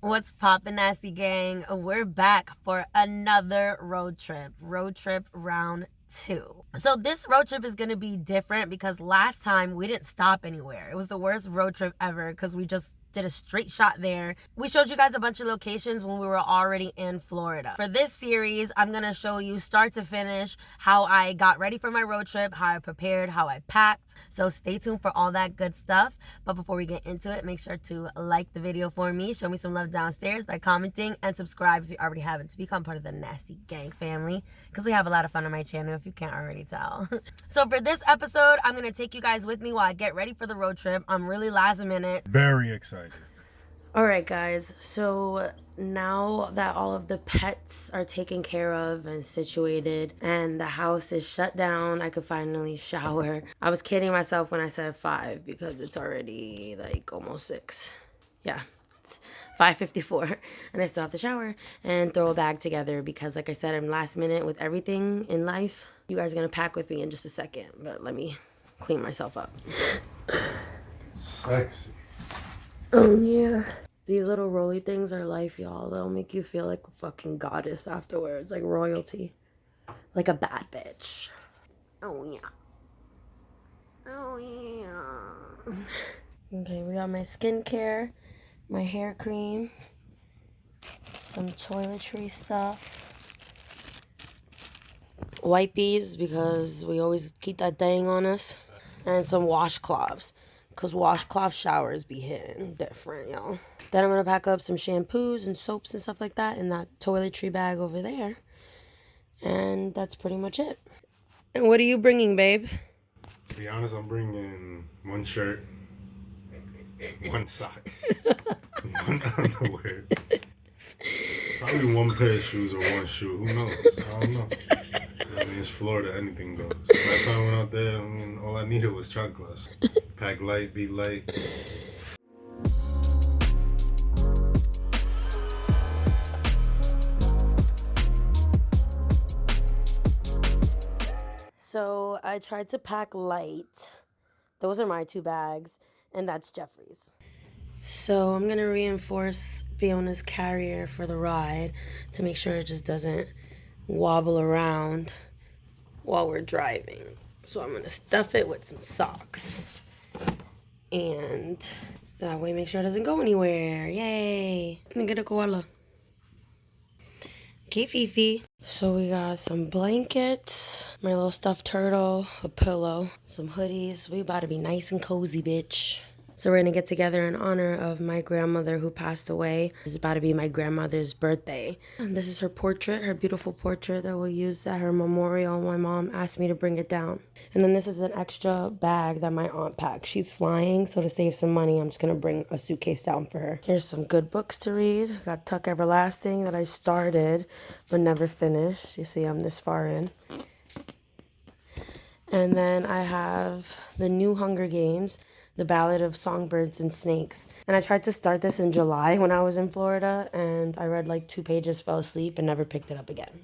What's poppin', nasty gang? We're back for another road trip round 2. So this road trip is gonna be different because last time we didn't stop anywhere. It was the worst road trip ever because we just did a straight shot there. We showed you guys a bunch of locations when we were already in Florida. For this series, I'm gonna show you start to finish how I got ready for my road trip, how I prepared, how I packed. So stay tuned for all that good stuff. But before we get into it, make sure to like the video for me, show me some love downstairs by commenting, and subscribe if you already haven't to become part of the Nasty Gang family, because we have a lot of fun on my channel if you can't already tell. So for this episode, I'm gonna take you guys with me while I get ready for the road trip. I'm really last minute. Very excited. All right, guys. So now that all of the pets are taken care of and situated and the house is shut down, I could finally shower. I was kidding myself when I said 5 because it's already like almost 6. Yeah, it's 5:54 and I still have to shower and throw a bag together because, like I said, I'm last minute with everything in life. You guys are going to pack with me in just a second, but let me clean myself up. Sexy. Oh, yeah. These little rolly things are life, y'all. They'll make you feel like a fucking goddess afterwards, like royalty. Like a bad bitch. Oh, yeah. Oh, yeah. Okay, we got my skincare, my hair cream, some toiletry stuff, wipies because we always keep that thing on us, and some washcloths because washcloth showers be hitting different, y'all. Then I'm gonna pack up some shampoos and soaps and stuff like that in that toiletry bag over there, and that's pretty much it. And what are you bringing, babe? To be honest, I'm bringing one shirt, one sock, one underwear, probably one pair of shoes or one shoe. Who knows? I don't know. I mean, it's Florida. Anything goes. Last time I went out there, I mean, all I needed was chanclas. Pack light, be light. So I tried to pack light. Those are my 2 bags, and that's Jeffrey's. So I'm gonna reinforce Fiona's carrier for the ride to make sure it just doesn't wobble around while we're driving. So I'm gonna stuff it with some socks, and that way make sure it doesn't go anywhere. Yay! I'm gonna get a koala. Okay, Fifi. So we got some blankets, my little stuffed turtle, a pillow, some hoodies. We about to be nice and cozy, bitch. So we're gonna get together in honor of my grandmother who passed away. It's about to be my grandmother's birthday. And this is her portrait, her beautiful portrait that we'll use at her memorial. My mom asked me to bring it down. And then this is an extra bag that my aunt packed. She's flying, so to save some money, I'm just gonna bring a suitcase down for her. Here's some good books to read. Got Tuck Everlasting that I started but never finished. You see, I'm this far in. And then I have the new Hunger Games, The Ballad of Songbirds and Snakes. And I tried to start this in July when I was in Florida, and I read like 2 pages, fell asleep, and never picked it up again.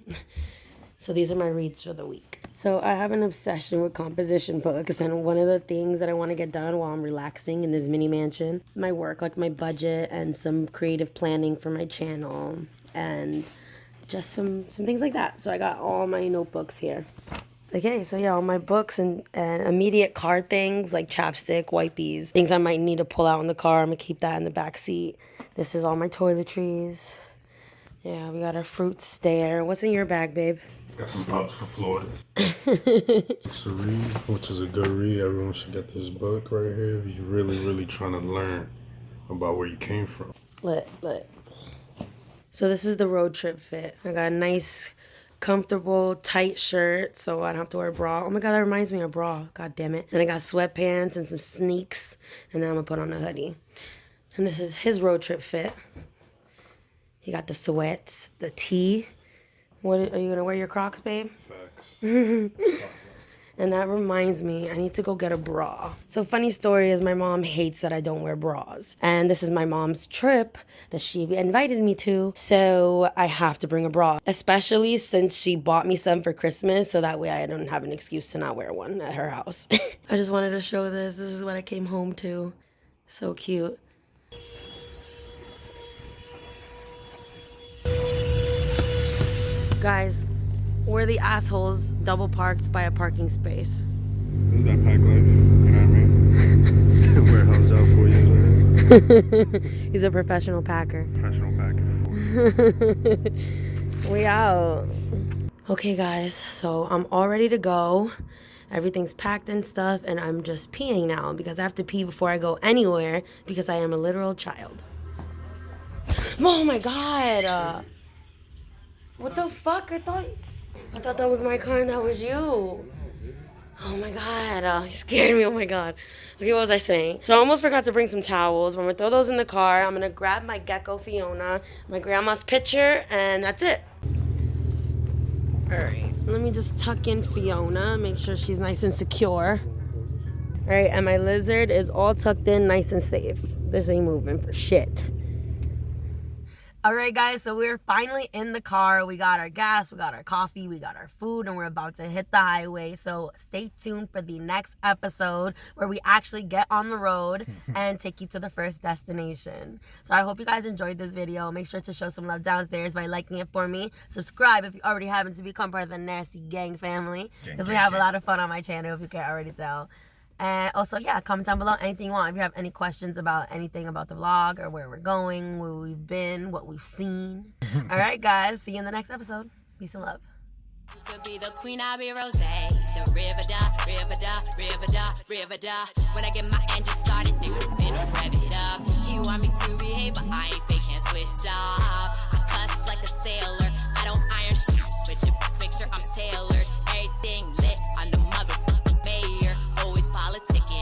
So these are my reads for the week. So I have an obsession with composition books, and one of the things that I want to get done while I'm relaxing in this mini mansion, my work, like my budget and some creative planning for my channel, and just some things like that. So I got all my notebooks here. Okay, so yeah, all my books and immediate car things like chapstick, wipies, things I might need to pull out in the car. I'm gonna keep that in the back seat. This is all my toiletries. Yeah, we got our fruits there. What's in your bag, babe? Got some pops for Florida. It's a read, which is a good read. Everyone should get this book right here if you're really trying to learn about where you came from. Lit. So this is the road trip fit. I got a nice, comfortable, tight shirt, so I don't have to wear a bra. Oh my God, that reminds me of a bra. God damn it. Then I got sweatpants and some sneaks, and then I'm gonna put on a hoodie. And this is his road trip fit. He got the sweats, the tee. What are you gonna wear your Crocs, babe? Facts. And that reminds me, I need to go get a bra. So funny story is my mom hates that I don't wear bras. And this is my mom's trip that she invited me to. So I have to bring a bra, especially since she bought me some for Christmas. So that way I don't have an excuse to not wear one at her house. I just wanted to show this. This is what I came home to. So cute. So funny story is my mom hates that I don't wear bras. And this is my mom's trip that she invited me to. So I have to bring a bra, especially since she bought me some for Christmas. So that way I don't have an excuse to not wear one at her house. I just wanted to show this. This is what I came home to. So cute. Guys, we're the assholes double parked by a parking space. This is that pack life, you know what I mean? Warehouse job 4 years already. He's a professional packer. Professional packer for 4 years. We out. Okay guys, so I'm all ready to go. Everything's packed and stuff, and I'm just peeing now because I have to pee before I go anywhere because I am a literal child. Oh my god. What the fuck? I thought that was my car and that was you. Oh my god. You scared me. Oh my god. Okay, what was I saying? So I almost forgot to bring some towels. I'm gonna throw those in the car. I'm gonna grab my gecko Fiona, my grandma's picture, and that's it. Alright, let me just tuck in Fiona, make sure she's nice and secure. Alright, and my lizard is all tucked in, nice and safe. This ain't moving for shit. Alright guys, so we're finally in the car. We got our gas, we got our coffee, we got our food, and we're about to hit the highway. So stay tuned for the next episode where we actually get on the road and take you to the first destination. So I hope you guys enjoyed this video. Make sure to show some love downstairs by liking it for me. Subscribe if you already haven't to become part of the Nasty Gang family, because we have a lot of fun on my channel if you can't already tell. And also, yeah, comment down below anything you want. If you have any questions about anything about the vlog or where we're going, where we've been, what we've seen. All right, guys. See you in the next episode. Peace and love. Could be the queen, I'll be rose. The river da, river da, river da, river da. When I get my angels